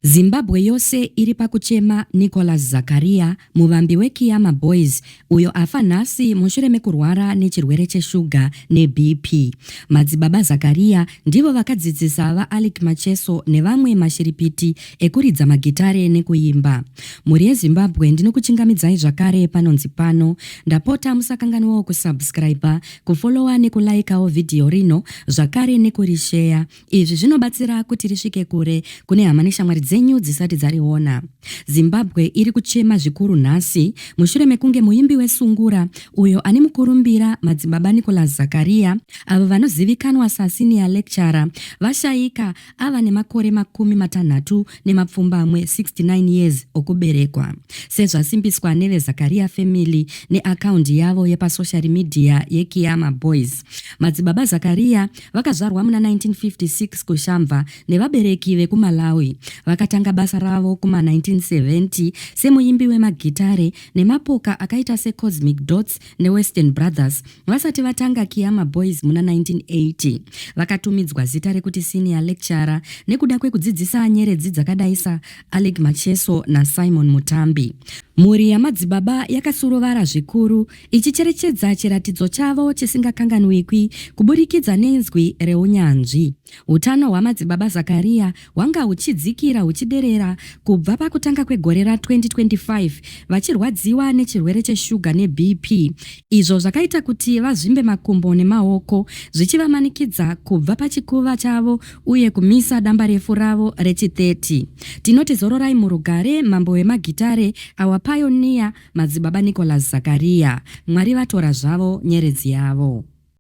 Zimbabwe yose iri pakuchema Nicholas Zakaria, muvambi weKiama Boys, uyo afa nhasi mushure mekurwara nechirwere cheshuga neBP. Madzibaba Zakaria ndivo vakadzidzisa vaAlec Macheso nevamwe mashiripiti ekuridza magitare nekuimba. Muri yeZimbabwe ndinokuchingamidzai zvakare panonzi pano. Ndapota musakanganwawo kusubscribe, kufollowa nekulaikawo video rino, zvakare nekurishare. Izvi zvinobatsira kuti risvike kure kune hama neshamwari dzenyu dzisati dzariona. Zimbabwe iri kuchema zvikuru nhasi mushure mekunge muimbi wesungura uyo ane mukurumbira madzibaba Nicholas Zakaria, avo vanozivikanwa senior lecturer, vashaika ava nemakore 69 years okuberekwa. Sezvasimbiswa neveZakaria family neakaundi yavo yepasocial media yeKiama Boys. Madzibaba Zakaria vakazvarwa muna 1956 kuShamva nevabereki vekuMalawi. Vakatanga basa ravo kuma 1970 semuimbi wemagitare nemapoka akaita seCosmic Dots neWestern Brothers. Vasati vatanga Kiama Boys muna 1980. Vakatumidzwa zita rekuti senior lecturer nekuda kwekudzidzisa nyeredzi dzakadaisa Alec Macheso naSimon Mutambi. Mhuri yamadzibaba yakasurovara zvikuru ichicherechedza chiratidzo chavo chisingakanganwikwi kuburikidza nenzwi reunyanzvi. Utano hwamadzibaba Zakaria hwanga huchidzikira huchiderera kubva pakutanga kwegore ra2025 vachirwadziwa nechirwere cheshuga neBP. Izvo zvakaita kuti vazvimbe makumbo nemaoko, zvichivamanikidza kubva pachikuva chavo uye kumisa damba refu ravo rechi30. Tinoti zororai murugare mambo wemagitare awa pioneer madzibaba Nicholas Zakaria. Mwari vatora zvavo nyeredzi yavo.